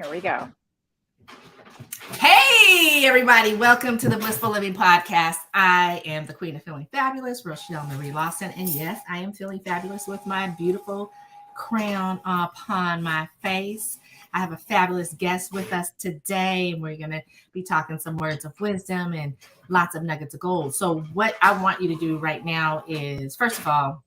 Here we go. Hey, everybody. Welcome to the Blissful Living Podcast. I am the queen of feeling fabulous, Rochel Marie Lawson. And yes, I am feeling fabulous with my beautiful crown upon my face. I have a fabulous guest with us today, and we're going to be talking some words of wisdom and lots of nuggets of gold. So what I want you to do right now is, first of all,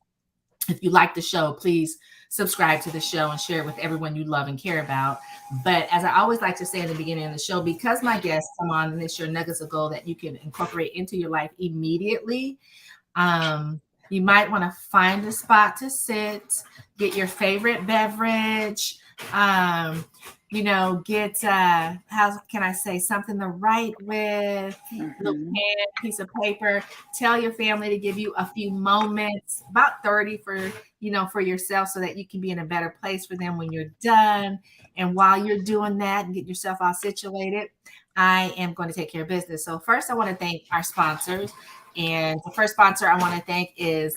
if you like the show, please subscribe to the show and share it with everyone you love and care about. But as I always like to say in the beginning of the show, because my guests come on and they share nuggets of gold that you can incorporate into your life immediately, you might want to find a spot to sit, get your favorite beverage, get how can I say, something to write with, little pen, piece of paper. Tell your family to give you a few moments, about 30 for yourself, so that you can be in a better place for them when you're done. And while you're doing that and get yourself all situated, I am going to take care of business. So first, I want to thank our sponsors. And the first sponsor I want to thank is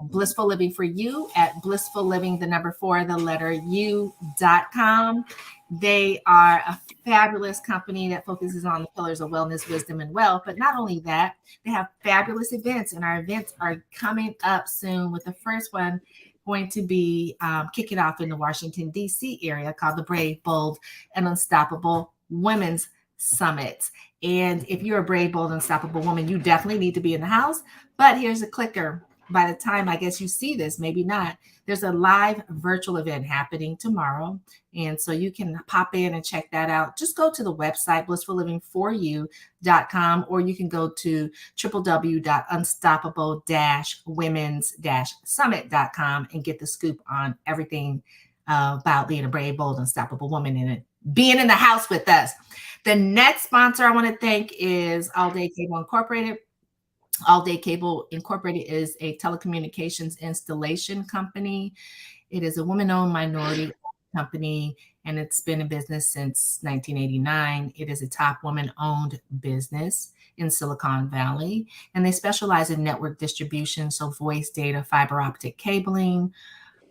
Blissful Living for You at Blissful Living, the number 4, the letter U.com. They are a fabulous company that focuses on the pillars of wellness, wisdom, and wealth. But not only that, they have fabulous events, and our events are coming up soon, with the first one going to be kicking off in the Washington, D.C. area, called the Brave, Bold, and Unstoppable Women's Summit. And if you're a brave, bold, unstoppable woman, you definitely need to be in the house. But here's a clicker. By the time I guess you see this, maybe not, there's a live virtual event happening tomorrow. And so you can pop in and check that out. Just go to the website, blissfullivingforyou.com, or you can go to www.unstoppable-womens-summit.com and get the scoop on everything about being a brave, bold, unstoppable woman and being in the house with us. The next sponsor I want to thank is All Day Cable Incorporated. All Day Cable Incorporated is a telecommunications installation company. It is a woman-owned minority company, and it's been in business since 1989. It is a top woman-owned business in Silicon Valley, and they specialize in network distribution, so voice, data, fiber optic cabling,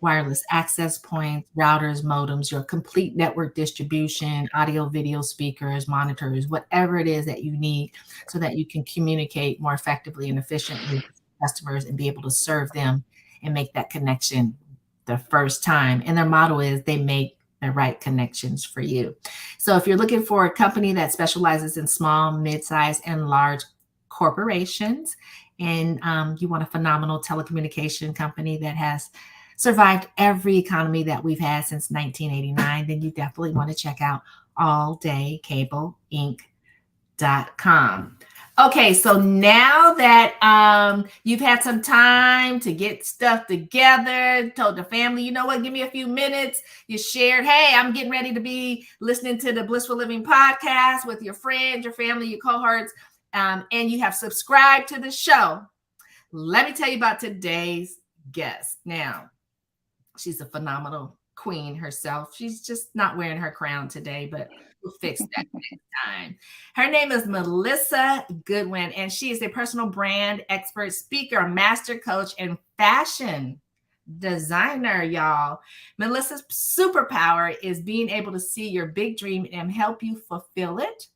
wireless access points, routers, modems, your complete network distribution, audio, video, speakers, monitors, whatever it is that you need so that you can communicate more effectively and efficiently with customers and be able to serve them and make that connection the first time. And their motto is they make the right connections for you. So if you're looking for a company that specializes in small, mid-sized, and large corporations, and you want a phenomenal telecommunication company that has survived every economy that we've had since 1989, then you definitely want to check out alldaykableInc.com. Okay, so now that you've had some time to get stuff together, told the family, you know what, give me a few minutes, you shared, hey, I'm getting ready to be listening to the Blissful Living podcast with your friends, your family, your cohorts, and you have subscribed to the show. Let me tell you about today's guest. Now, she's a phenomenal queen herself. She's just not wearing her crown today, but we'll fix that next time. Her name is Melissa Goodwin, and she is a personal brand expert, speaker, master coach, and fashion designer, y'all. Melissa's superpower is being able to see your big dream and help you fulfill it.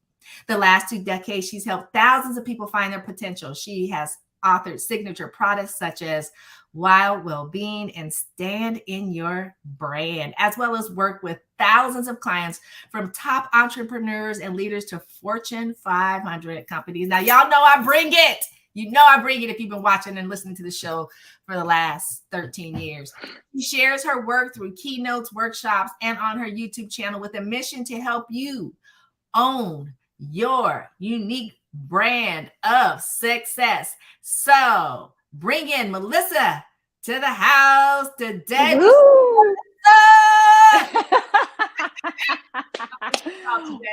The last 2 decades, she's helped thousands of people find their potential. She has authored signature products such as Wild Well-Being and Stand in Your Brand, as well as work with thousands of clients from top entrepreneurs and leaders to Fortune 500 companies. Now, y'all know I bring it. You know I bring it if you've been watching and listening to the show for the last 13 years. She shares her work through keynotes, workshops, and on her YouTube channel with a mission to help you own your unique brand of success. So bring in Melissa to the house today.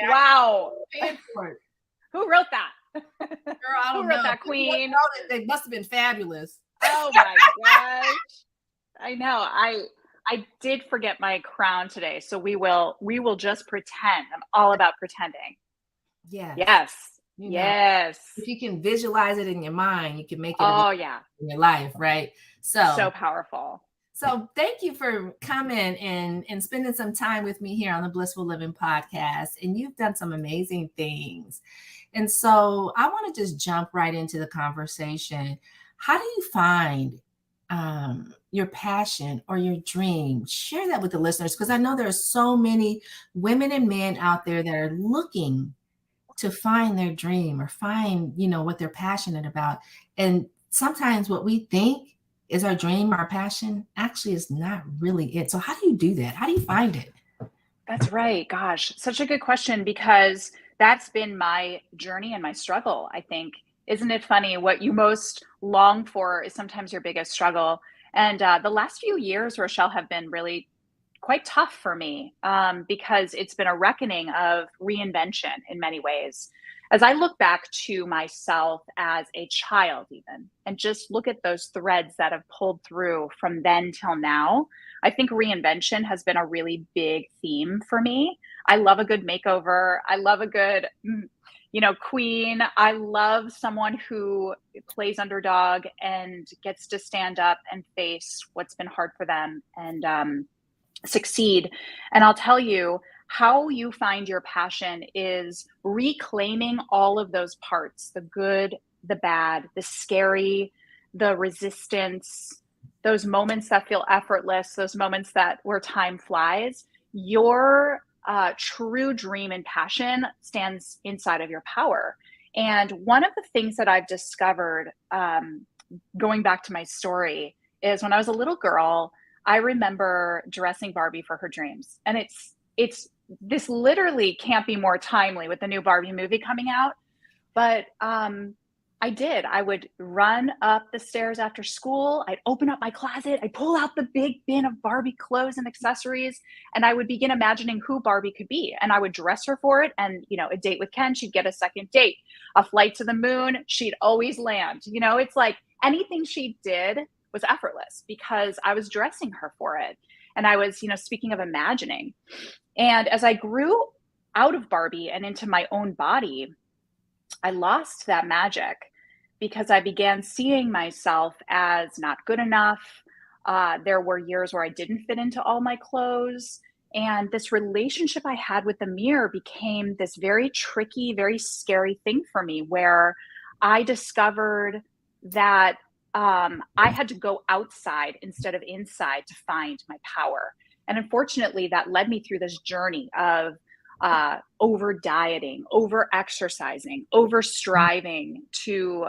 Wow. Who wrote that? Girl, I don't Who know. wrote that, queen? They must have been fabulous. Oh my gosh. I know. I did forget my crown today, so we will just pretend. I'm all about pretending. Yes. Yes. If you can visualize it in your mind, you can make it in your life, right? So powerful. So thank you for coming and spending some time with me here on the Blissful Living podcast. And you've done some amazing things. And so I want to just jump right into the conversation. How do you find your passion or your dream? Share that with the listeners, because I know there are so many women and men out there that are looking to find their dream or find, what they're passionate about. And sometimes what we think is our dream, our passion, actually is not really it. So how do you do that? How do you find it? That's right. Gosh, such a good question, because that's been my journey and my struggle, I think. Isn't it funny? What you most long for is sometimes your biggest struggle. And the last few years, Rochelle, have been really quite tough for me, because it's been a reckoning of reinvention in many ways. As I look back to myself as a child, even, and just look at those threads that have pulled through from then till now, I think reinvention has been a really big theme for me. I love a good makeover. I love a good, queen. I love someone who plays underdog and gets to stand up and face what's been hard for them and succeed. And I'll tell you, how you find your passion is reclaiming all of those parts, the good, the bad, the scary, the resistance, those moments that feel effortless, those moments that where time flies. Your true dream and passion stands inside of your power. And one of the things that I've discovered, going back to my story, is when I was a little girl, I remember dressing Barbie for her dreams. And it's this literally can't be more timely with the new Barbie movie coming out. But I would run up the stairs after school. I'd open up my closet. I'd pull out the big bin of Barbie clothes and accessories, and I would begin imagining who Barbie could be. And I would dress her for it. And, a date with Ken, she'd get a second date. A flight to the moon, she'd always land. It's like anything she did was effortless because I was dressing her for it. And I was, speaking of imagining. And as I grew out of Barbie and into my own body, I lost that magic because I began seeing myself as not good enough. There were years where I didn't fit into all my clothes. And this relationship I had with the mirror became this very tricky, very scary thing for me, where I discovered that I had to go outside instead of inside to find my power. And unfortunately, that led me through this journey of over dieting, over exercising, over striving to,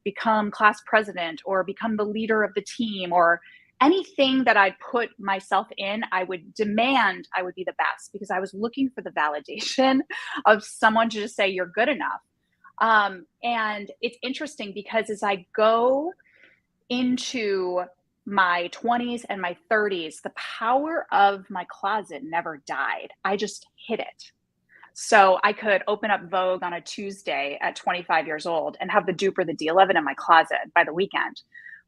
become class president or become the leader of the team, or anything that I put myself in, I would demand I would be the best because I was looking for the validation of someone to just say, you're good enough. And it's interesting because as I go into my 20s and my 30s, the power of my closet never died. I just hid it. So I could open up Vogue on a Tuesday at 25 years old and have the dupe or the deal of it in my closet by the weekend.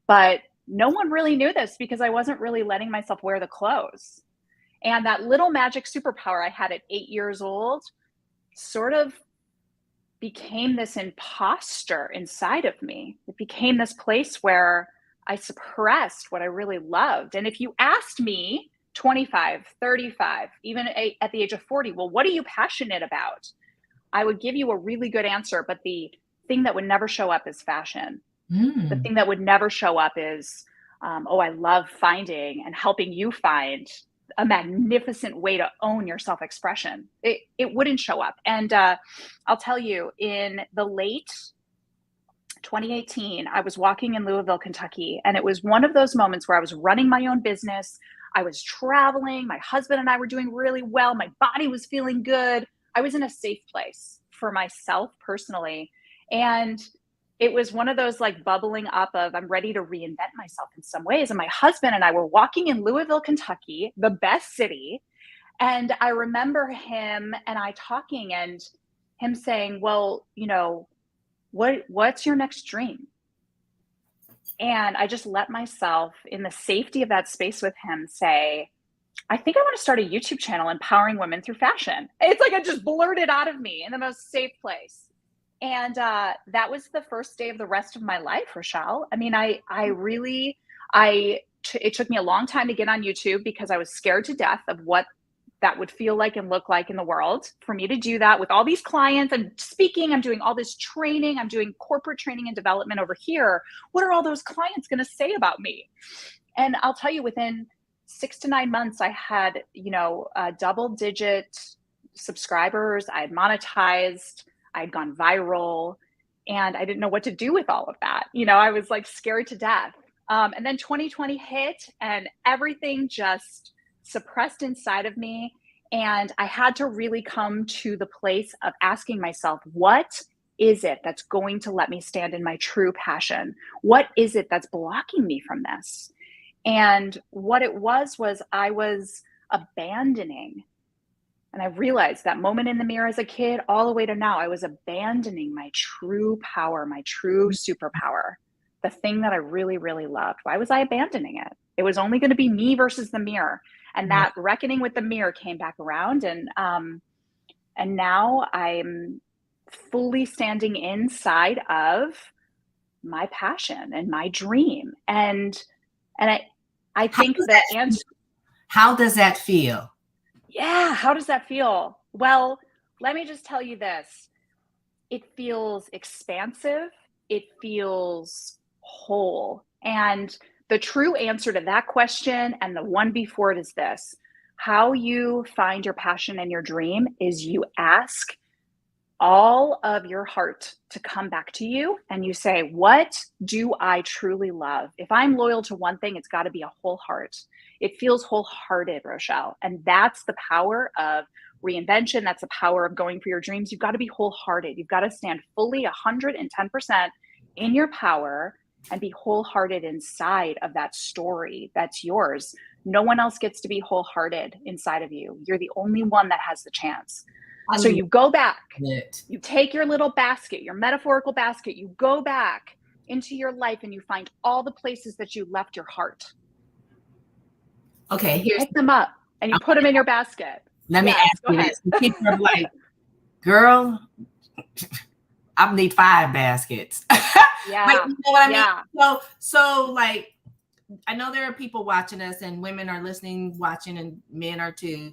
But no one really knew this because I wasn't really letting myself wear the clothes. And that little magic superpower I had at 8 years old sort of became this imposter inside of me. It became this place where I suppressed what I really loved. And if you asked me 25, 35, even at the age of 40, well, what are you passionate about? I would give you a really good answer, but the thing that would never show up is fashion. The thing that would never show up is, I love finding and helping you find a magnificent way to own your self-expression. It wouldn't show up. And I'll tell you, in the late 2018, I was walking in Louisville, Kentucky, and it was one of those moments where I was running my own business. I was traveling. My husband and I were doing really well. My body was feeling good. I was in a safe place for myself personally. And it was one of those like bubbling up of I'm ready to reinvent myself in some ways. And my husband and I were walking in Louisville, Kentucky, the best city. And I remember him and I talking and him saying, well, what's your next dream? And I just let myself, in the safety of that space with him, say, I think I want to start a YouTube channel empowering women through fashion. It's like I just blurted out of me in the most safe place. And that was the first day of the rest of my life, Rochelle. I mean, I it took me a long time to get on YouTube because I was scared to death of what that would feel like and look like in the world for me to do that with all these clients. I'm speaking, I'm doing all this training, I'm doing corporate training and development over here. What are all those clients going to say about me? And I'll tell you, within 6 to 9 months, I had, double-digit subscribers. I had monetized, I had gone viral, and I didn't know what to do with all of that. I was like scared to death. And then 2020 hit and everything just suppressed inside of me. And I had to really come to the place of asking myself, what is it that's going to let me stand in my true passion? What is it that's blocking me from this? And what it was I was abandoning. And I realized that moment in the mirror as a kid, all the way to now, I was abandoning my true power, my true superpower, the thing that I really, really loved. Why was I abandoning it? It was only going to be me versus the mirror. And that reckoning with the mirror came back around. And now I'm fully standing inside of my passion and my dream. And I think that answer. How does that feel? Yeah. How does that feel? Well, let me just tell you this. It feels expansive. It feels whole. And the true answer to that question and the one before it is this: how you find your passion and your dream is you ask all of your heart to come back to you and you say, what do I truly love? If I'm loyal to one thing, it's got to be a whole heart. It feels wholehearted, Rochel. And that's the power of reinvention. That's the power of going for your dreams. You've got to be wholehearted. You've got to stand fully 110% in your power and be wholehearted inside of that story that's yours. No one else gets to be wholehearted inside of you. You're the only one that has the chance. So you go back, you take your little basket, your metaphorical basket, you go back into your life and you find all the places that you left your heart. Okay, you pick them up and you put them in your basket. Let me ask you this. People are like, girl, I need 5 baskets. Yeah. Like, you know what I mean? So like, I know there are people watching us and women are listening, watching, and men are too.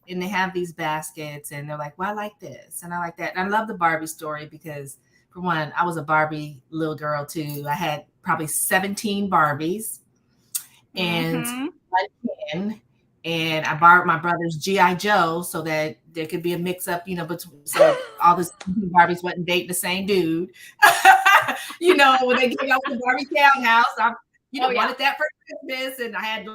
And they have these baskets and they're like, well, I like this and I like that. And I love the Barbie story because, for one, I was a Barbie little girl too. I had probably 17 Barbies and one Ken, and I borrowed my brother's G.I. Joe so that there could be a mix up, between, so all the Barbies wasn't dating the same dude. When they came out with the Barbie townhouse, I wanted that for Christmas, and I had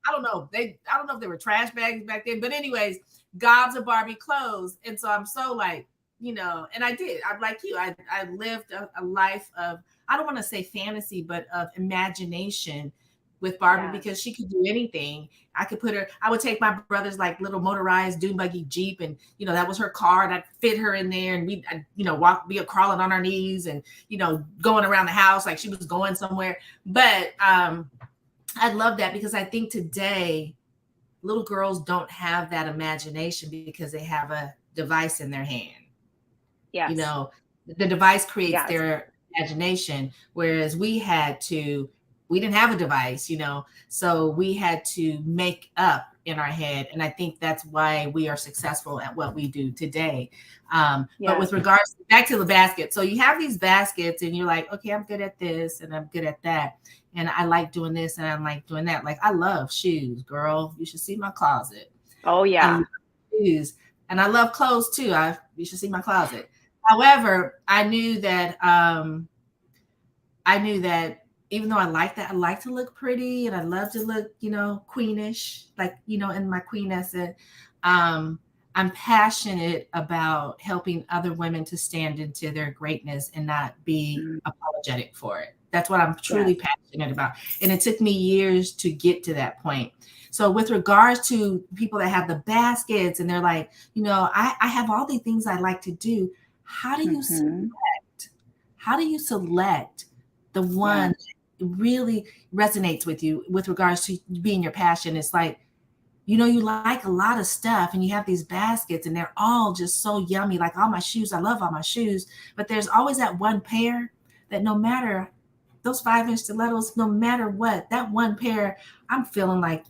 I don't know if they were trash bags back then, but anyways, gobs of Barbie clothes. And so I'm so like, and I did. I'm like you. I lived a life of, I don't want to say fantasy, but of imagination with Barbie because she could do anything. I would take my brother's like little motorized dune buggy Jeep, and that was her car, and I'd fit her in there, and we'd be crawling on our knees and going around the house like she was going somewhere. But I love that because I think today little girls don't have that imagination because they have a device in their hand. Yes. The device creates their imagination, whereas we didn't have a device, so we had to make up in our head. And I think that's why we are successful at what we do today. But with regards back to the basket, so you have these baskets and you're like, okay, I'm good at this and I'm good at that. And I like doing this and I like doing that. Like, I love shoes, girl. You should see my closet. Oh, yeah. I love shoes. And I love clothes too. You should see my closet. However, I knew that even though I like that, I like to look pretty and I love to look, queenish, like, in my queen essence. I'm passionate about helping other women to stand into their greatness and not be apologetic for it. That's what I'm truly passionate about. And it took me years to get to that point. So with regards to people that have the baskets and they're like, I have all the things I like to do. How do you select? How do you select the one that really resonates with you with regards to being your passion? It's like, you like a lot of stuff and you have these baskets and they're all just so yummy. Like all my shoes, I love all my shoes, but there's always that one pair that no matter those 5-inch stilettos, no matter what, that one pair, I'm feeling like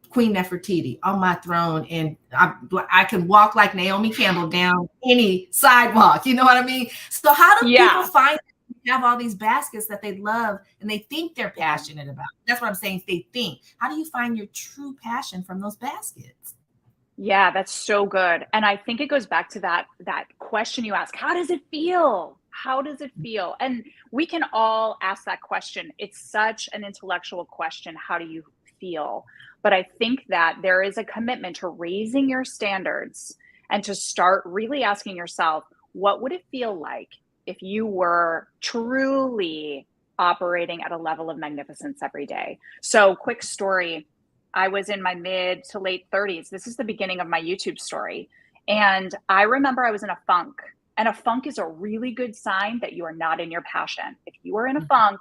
Queen Nefertiti on my throne, and I can walk like Naomi Campbell down any sidewalk. You know what I mean? So how do people find have all these baskets that they love and they think they're passionate about? That's what I'm saying. They think. How do you find your true passion from those baskets? Yeah, that's so good. And I think it goes back to that question you ask, how does it feel? How does it feel? And we can all ask that question. It's such an intellectual question. How do you feel? But I think that there is a commitment to raising your standards and to start really asking yourself, what would it feel like if you were truly operating at a level of magnificence every day? So, quick story. I was in my mid to late 30s. This is the beginning of my YouTube story. And I remember I was in a funk. And a funk is a really good sign that you are not in your passion. If you are in a funk,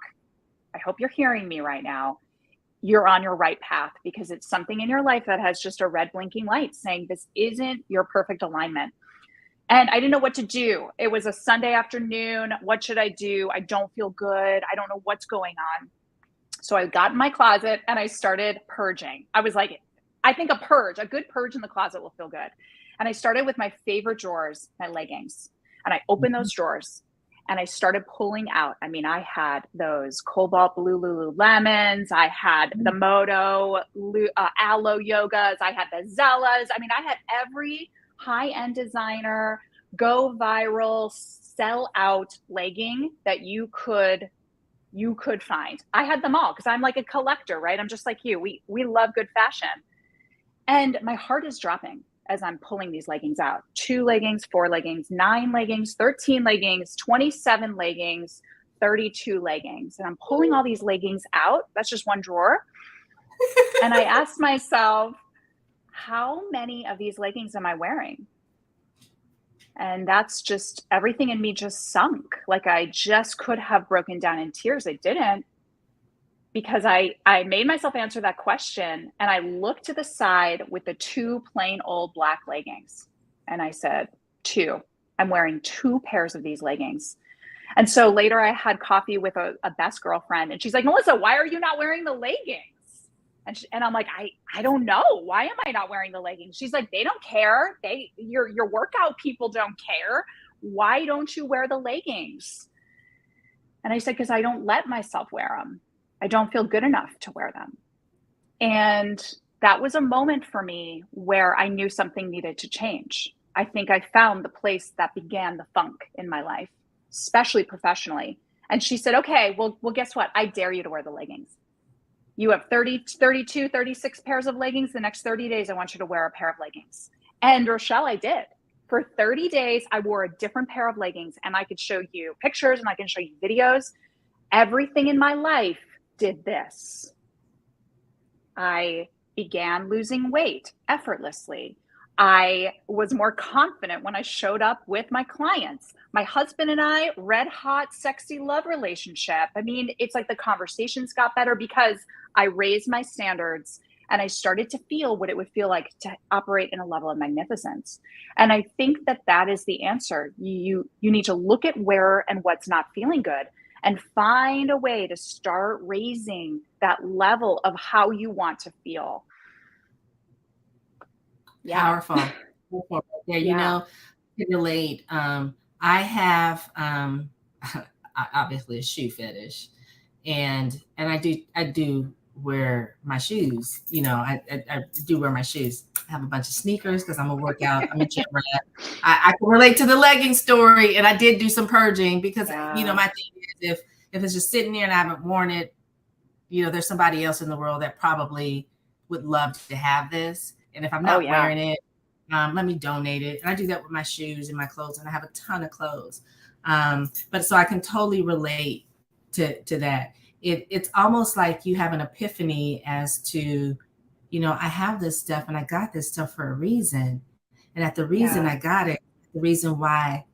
I hope you're hearing me right now, you're on your right path, because it's something in your life that has just a red blinking light saying this isn't your perfect alignment. And I didn't know what to do. It was a Sunday afternoon. What should I do? I don't feel good. I don't know what's going on. So I got in my closet and I started purging. I was like, I think a good purge in the closet will feel good. And I started with my favorite drawers, my leggings. And I opened those drawers and I started pulling out. I mean, I had those cobalt blue Lululemons. I had the Moto Aloe Yogas. I had the Zellas. I mean, I had every high-end designer, go viral, sell out legging that you could find. I had them all because I'm like a collector, right? I'm just like you. We love good fashion. And my heart is dropping as I'm pulling these leggings out. 2 leggings, 4 leggings, 9 leggings, 13 leggings, 27 leggings, 32 leggings. And I'm pulling all these leggings out. That's just one drawer. And I asked myself, how many of these leggings am I wearing? And that's just, everything in me just sunk. Like I just could have broken down in tears. I didn't, because I made myself answer that question. And I looked to the side with the 2 plain old black leggings. And I said, 2, I'm wearing 2 pairs of these leggings. And so later I had coffee with a best girlfriend, and she's like, Melissa, why are you not wearing the leggings? And I'm like, I don't know. Why am I not wearing the leggings? She's like, they don't care. Your workout people don't care. Why don't you wear the leggings? And I said, because I don't let myself wear them. I don't feel good enough to wear them. And that was a moment for me where I knew something needed to change. I think I found the place that began the funk in my life, especially professionally. And she said, okay, well, guess what? I dare you to wear the leggings. You have 30, 32, 36 pairs of leggings. The next 30 days, I want you to wear a pair of leggings. And Rochel, I did. For 30 days, I wore a different pair of leggings, and I could show you pictures and I can show you videos. Everything in my life did this. I began losing weight effortlessly. I was more confident when I showed up with my clients. My husband and I, red hot, sexy love relationship. I mean, it's like the conversations got better because I raised my standards and I started to feel what it would feel like to operate in a level of magnificence. And I think that is the answer. You need to look at where and what's not feeling good and find a way to start raising that level of how you want to feel. Yeah. Powerful. Yeah, you know, can relate. I have obviously a shoe fetish, and I do wear my shoes. You know, I do wear my shoes. I have a bunch of sneakers because I'm a workout. I'm a gym rat. I can relate to the legging story, and I did do some purging because you know, my thing is if it's just sitting there and I haven't worn it, you know, there's somebody else in the world that probably would love to have this. And if I'm not wearing it, let me donate it. And I do that with my shoes and my clothes, and I have a ton of clothes. But so I can totally relate to that. It's almost like you have an epiphany as to, you know, I have this stuff and I got this stuff for a reason. And at the reason I got it, the reason why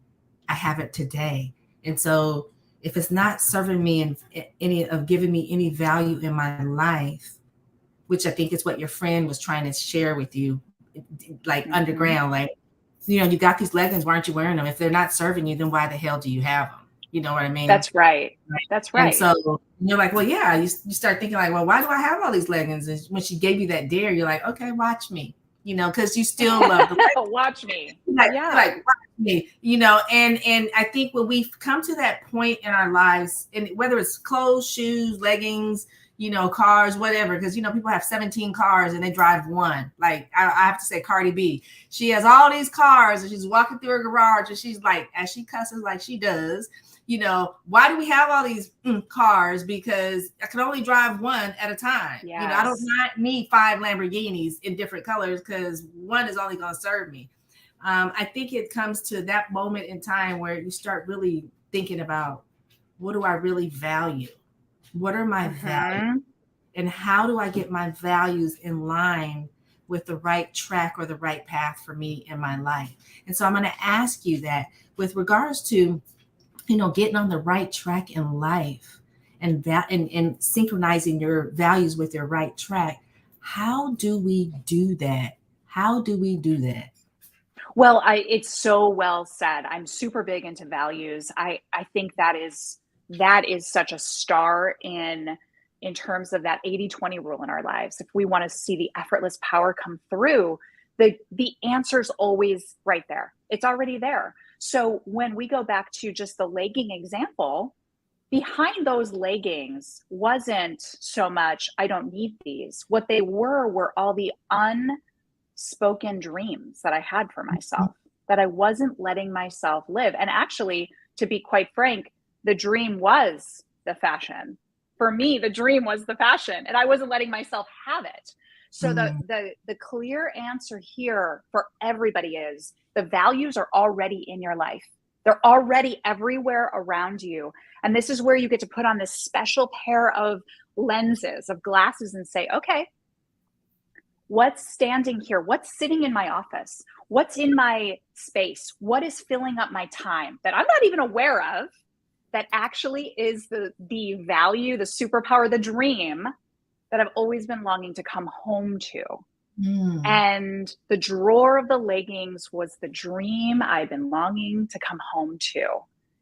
I have it today. And so if it's not serving me in any of giving me any value in my life, which I think is what your friend was trying to share with you, like underground, like, you know, you got these leggings, why aren't you wearing them? If they're not serving you, then why the hell do you have them? You know what I mean? That's right. That's right. And so you're like, well, yeah, you start thinking like, well, why do I have all these leggings? And when she gave you that dare, you're like, okay, watch me, you know, because you still love the leggings. Watch me. Like, watch me, you know, and I think when we've come to that point in our lives, and whether it's clothes, shoes, leggings, you know, cars, whatever, because, you know, people have 17 cars and they drive one. Like, I have to say Cardi B, she has all these cars and she's walking through her garage and she's like, as she cusses like she does, you know, why do we have all these cars? Because I can only drive one at a time. Yes. You know, I don't need 5 Lamborghinis in different colors because one is only going to serve me. I think it comes to that moment in time where you start really thinking about, what do I really value? What are my values? And how do I get my values in line with the right track or the right path for me in my life? And so I'm going to ask you that with regards to, you know, getting on the right track in life and that and synchronizing your values with your right track. How do we do that? How do we do that? Well, it's so well said. I'm super big into values. I think that is such a star in terms of that 80-20 rule in our lives. If we want to see the effortless power come through, the answer's always right there. It's already there. So when we go back to just the legging example, behind those leggings wasn't so much, I don't need these. What they were all the unspoken dreams that I had for myself, that I wasn't letting myself live. And actually, to be quite frank, the dream was the fashion. For me, the dream was the fashion, and I wasn't letting myself have it. So the clear answer here for everybody is the values are already in your life. They're already everywhere around you. And this is where you get to put on this special pair of lenses, of glasses, and say, okay, what's standing here? What's sitting in my office? What's in my space? What is filling up my time that I'm not even aware of, that actually is the value, the superpower, the dream that I've always been longing to come home to. And the drawer of the leggings was the dream I've been longing to come home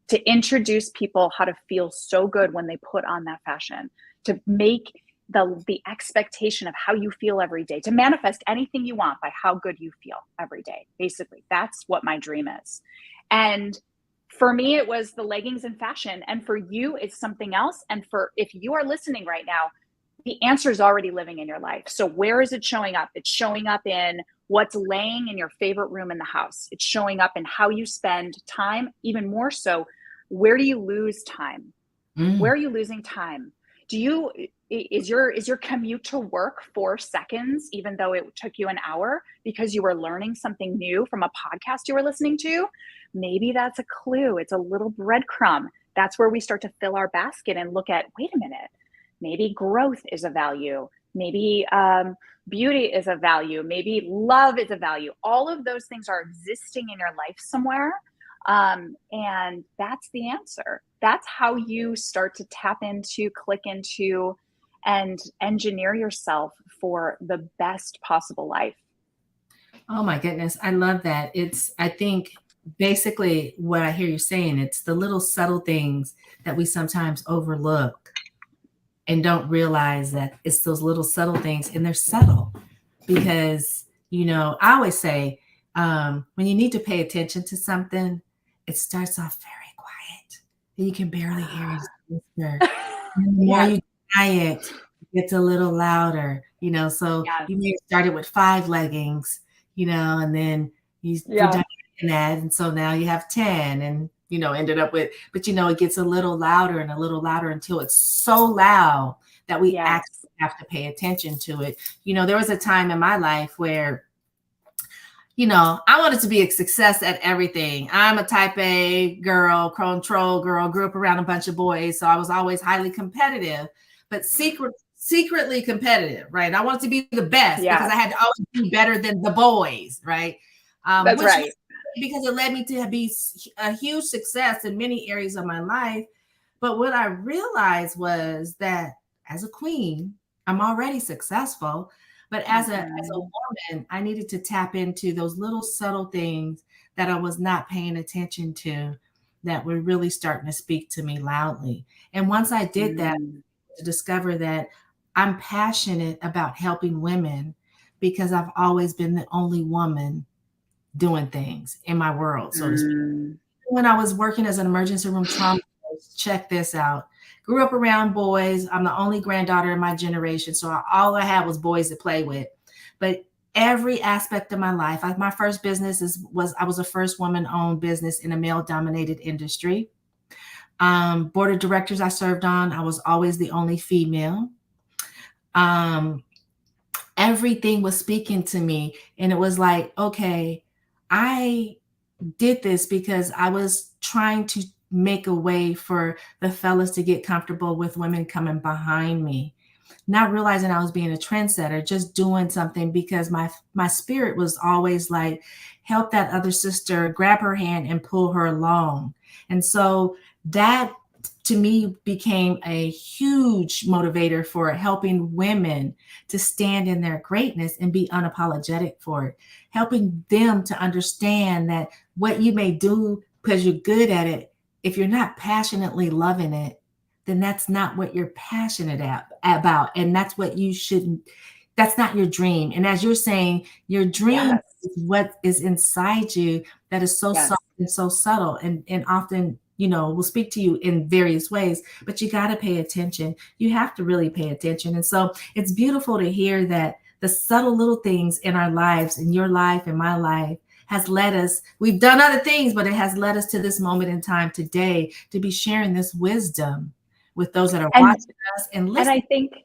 to introduce people how to feel so good when they put on that fashion, to make the expectation of how you feel every day, to manifest anything you want by how good you feel every day. Basically, that's what my dream is. And for me, it was the leggings and fashion. And for you, it's something else. And if you are listening right now, the answer is already living in your life. So where is it showing up? It's showing up in what's laying in your favorite room in the house. It's showing up in how you spend time. Even more so, where do you lose time? Where are you losing time? Is your commute to work 4 seconds, even though it took you an hour because you were learning something new from a podcast you were listening to? Maybe that's a clue. It's a little breadcrumb. That's where we start to fill our basket and look at, wait a minute, maybe growth is a value. Maybe beauty is a value. Maybe love is a value. All of those things are existing in your life somewhere. And that's the answer. That's how you start to tap into, click into, and engineer yourself for the best possible life. Oh my goodness. I love that. I think basically what I hear you saying, it's the little subtle things that we sometimes overlook and don't realize that it's those little subtle things, and they're subtle because, you know, I always say, when you need to pay attention to something, it starts off very quiet and you can barely hear his whisper. And the more you try it, it gets a little louder, you know, so you may have started with 5 leggings, you know, and then you're done in that. And so now you have 10 and, you know, ended up with, but you know, it gets a little louder and a little louder until it's so loud that we actually have to pay attention to it. You know, there was a time in my life where, you know, I wanted to be a success at everything. I'm a type A girl, control girl, grew up around a bunch of boys. So I was always highly competitive, but secretly competitive, right? I wanted to be the best because I had to always be better than the boys, right? That's right. Because it led me to be a huge success in many areas of my life. But what I realized was that as a queen, I'm already successful. But as a woman, I needed to tap into those little subtle things that I was not paying attention to. that were really starting to speak to me loudly. And once I did that, to discover that I'm passionate about helping women because I've always been the only woman doing things in my world, so to speak. When I was working as an emergency room trauma nurse, check this out. Grew up around boys. I'm the only granddaughter in my generation, so all I had was boys to play with. But every aspect of my life, my first business I was the first woman-owned business in a male-dominated industry. Board of directors I served on, I was always the only female. Everything was speaking to me, and it was like, okay, I did this because I was trying to make a way for the fellas to get comfortable with women coming behind me, not realizing I was being a trendsetter, just doing something because my spirit was always like, help that other sister, grab her hand and pull her along. And so that to me became a huge motivator for helping women to stand in their greatness and be unapologetic for it, helping them to understand that what you may do because you're good at it, if you're not passionately loving it, then that's not what you're passionate about. And that's what you shouldn't, that's not your dream. And as you're saying, your dream is what is inside you that is so soft and so subtle and often, will speak to you in various ways, but you got to pay attention. You have to really pay attention. And so it's beautiful to hear that the subtle little things in our lives, in your life and my life, has led us, we've done other things, but it has led us to this moment in time today to be sharing this wisdom with those that are watching us and listening. And I think,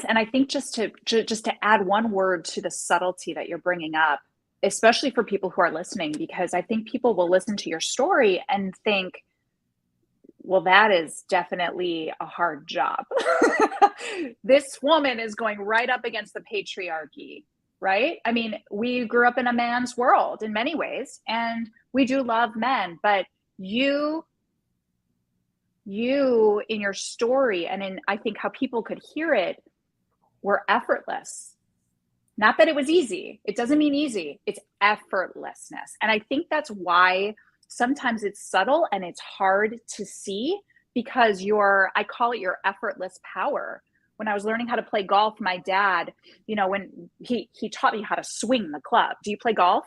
and I think just to add one word to the subtlety that you're bringing up, especially for people who are listening, because I think people will listen to your story and think, well, that is definitely a hard job. This woman is going right up against the patriarchy, right? I mean, we grew up in a man's world in many ways, and we do love men, but you in your story and in, I think, how people could hear it, were effortless. Not that it was easy. It doesn't mean easy. It's effortlessness. And I think that's why sometimes it's subtle and it's hard to see, because I call it your effortless power. When I was learning how to play golf, my dad, when he taught me how to swing the club. Do you play golf?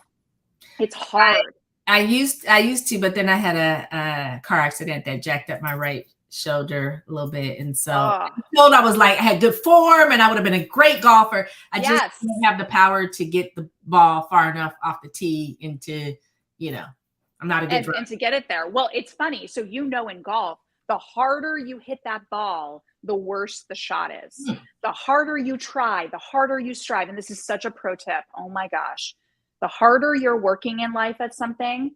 It's hard. I used to, but then I had a car accident that jacked up my right shoulder a little bit, and so I was like, I had good form and I would have been a great golfer. I just didn't have the power to get the ball far enough off the tee into, I'm not a good driver. And to get it there. Well, it's funny. So in golf, the harder you hit that ball, the worse the shot is. The harder you try, the harder you strive. And this is such a pro tip. Oh my gosh. The harder you're working in life at something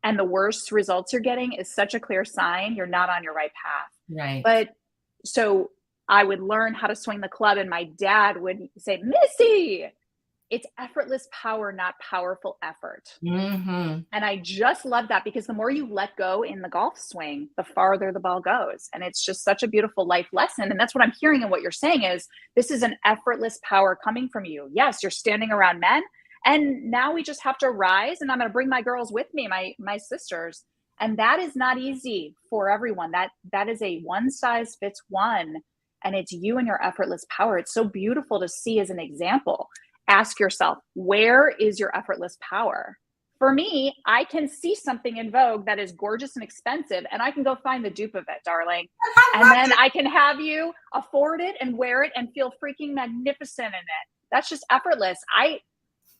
and the worse results you're getting is such a clear sign you're not on your right path. Right. But so I would learn how to swing the club, and my dad would say, Missy, it's effortless power, not powerful effort. Mm-hmm. And I just love that, because the more you let go in the golf swing, the farther the ball goes. And it's just such a beautiful life lesson. And that's what I'm hearing. And what you're saying is, this is an effortless power coming from you. Yes, you're standing around men. And now we just have to rise, and I'm going to bring my girls with me, my sisters. And that is not easy for everyone. That is a one size fits one. And it's you and your effortless power. It's so beautiful to see as an example. Ask yourself, where is your effortless power? For me, I can see something in Vogue that is gorgeous and expensive, and I can go find the dupe of it, darling. And then I can have you afford it and wear it and feel freaking magnificent in it. That's just effortless.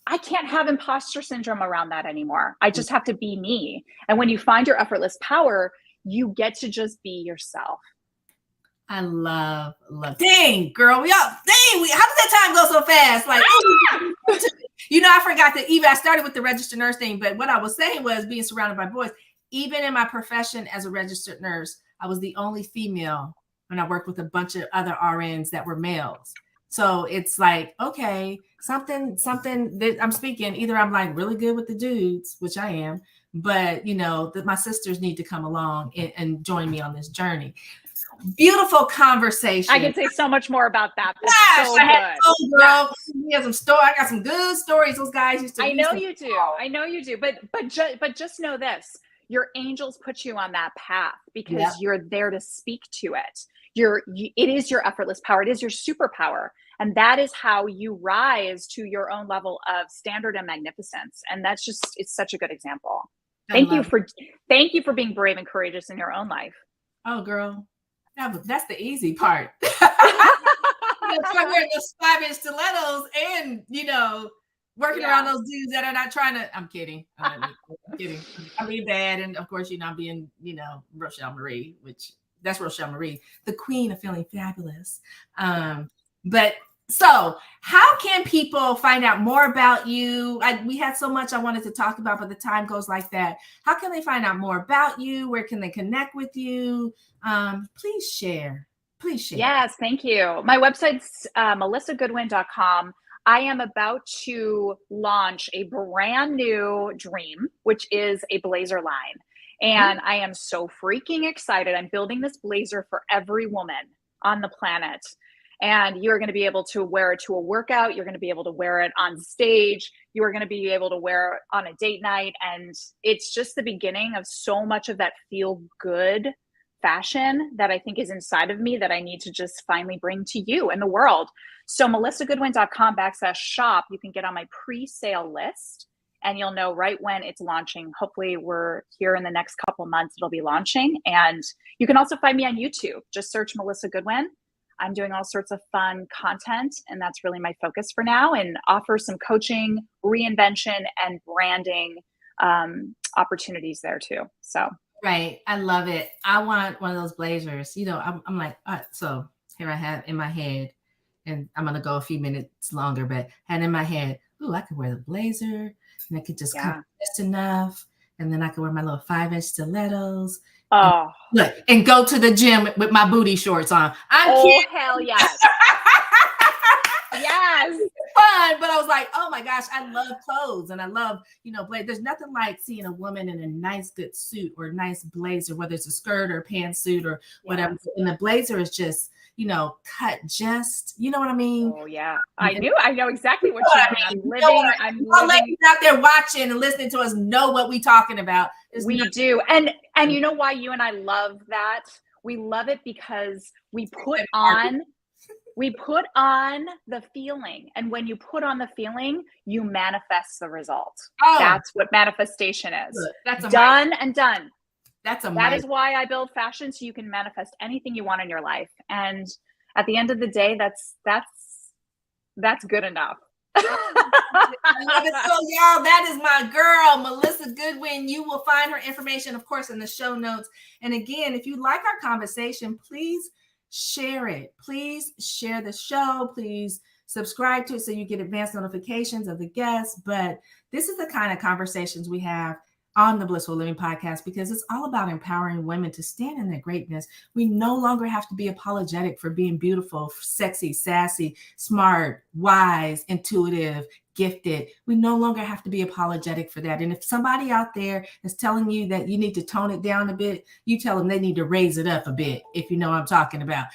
I can't have imposter syndrome around that anymore. I just have to be me. And when you find your effortless power, you get to just be yourself. I love. Dang, girl, how does that time go so fast? Like, I forgot that even I started with the registered nurse thing, but what I was saying was being surrounded by boys. Even in my profession as a registered nurse, I was the only female when I worked with a bunch of other RNs that were males. So it's like, okay, something that I'm speaking, either I'm like really good with the dudes, which I am, but that my sisters need to come along and join me on this journey. Beautiful conversation. I can say so much more about that. Gosh, so good. Girl. We have some story. I got some good stories. Those guys used to. I know you do. But just know this. your angels put you on that path because you're there to speak to it. It is your effortless power. It is your superpower. And that is how you rise to your own level of standard and magnificence. And that's just, it's such a good example. Thank you for being brave and courageous in your own life. Oh, girl, that's the easy part. Try wearing those 5-inch stilettos and, working around those dudes that are not trying to. I'm kidding. I'm kidding. I'm being bad. And of course, I'm being, Rochel Marie, that's Rochel Marie, the queen of feeling fabulous. But so how can people find out more about you? We had so much I wanted to talk about, but the time goes like that. How can they find out more about you? Where can they connect with you? Please share. Yes, thank you. My website's melissagoodwin.com. I am about to launch a brand new dream, which is a blazer line. And I am so freaking excited. I'm building this blazer for every woman on the planet. And you're going to be able to wear it to a workout. You're going to be able to wear it on stage. You are going to be able to wear it on a date night. And it's just the beginning of so much of that feel good fashion that I think is inside of me that I need to just finally bring to you and the world. So melissagoodwin.com/shop, you can get on my pre-sale list and you'll know right when it's launching. Hopefully we're here in the next couple months, it'll be launching. And you can also find me on YouTube. Just search Melissa Goodwin. I'm doing all sorts of fun content, and that's really my focus for now, and offer some coaching, reinvention, and branding opportunities there too. So. Right. I love it. I want one of those blazers. I'm like, all right, so here I have in my head, and I'm going to go a few minutes longer, but had in my head, I could wear the blazer and I could just come just enough. And then I could wear my little 5-inch stilettos. And go to the gym with my booty shorts on. I'm kidding. Hell yes. Yes. Fun, but I was like, oh my gosh, I love clothes and I love, there's nothing like seeing a woman in a nice good suit or a nice blazer, whether it's a skirt or a pantsuit or whatever. And the blazer is just, cut just, you know what I mean? Oh yeah. I know exactly what you mean. I'm living. Ladies out there watching and listening to us know what we're talking about. We do. And you know why you and I love that? We love it because we put on the feeling. And when you put on the feeling, you manifest the result. That's what manifestation is. That's done and done. That is why I build fashion, so you can manifest anything you want in your life. And at the end of the day, that's good enough. I love it. So y'all, that is my girl, Melissa Goodwin. You will find her information, of course, in the show notes. And again, if you like our conversation, please share it. Please share the show. Please subscribe to it so you get advanced notifications of the guests. But this is the kind of conversations we have on the Blissful Living Podcast, because it's all about empowering women to stand in their greatness. We no longer have to be apologetic for being beautiful, sexy, sassy, smart, wise, intuitive, gifted. We no longer have to be apologetic for that. And if somebody out there is telling you that you need to tone it down a bit, you tell them they need to raise it up a bit, if you know what I'm talking about.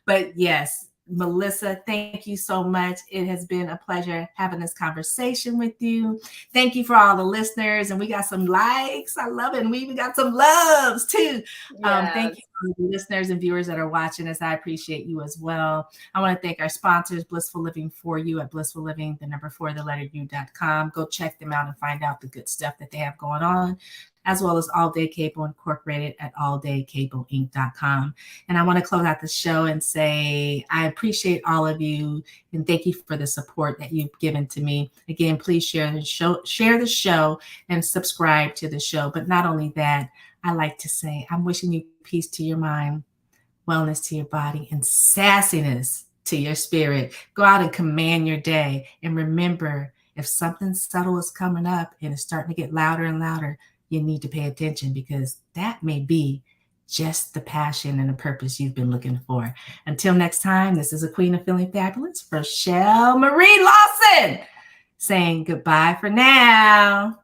But yes, Melissa, thank you so much. It has been a pleasure having this conversation with you. Thank you for all the listeners. And we got some likes. I love it. And we even got some loves too. Yes. Thank you for the listeners and viewers that are watching us. I appreciate you as well. I want to thank our sponsors, Blissful Living for You at blissfulliving.com. Go check them out and find out the good stuff that they have going on, as well as All Day Cable Incorporated at alldaycableinc.com. And I want to close out the show and say, I appreciate all of you and thank you for the support that you've given to me. Again, please share the show and subscribe to the show. But not only that, I like to say, I'm wishing you peace to your mind, wellness to your body, and sassiness to your spirit. Go out and command your day. And remember, if something subtle is coming up and it's starting to get louder and louder, you need to pay attention, because that may be just the passion and the purpose you've been looking for. Until next time, this is a Queen of Feeling Fabulous, Rochel Marie Lawson, saying goodbye for now.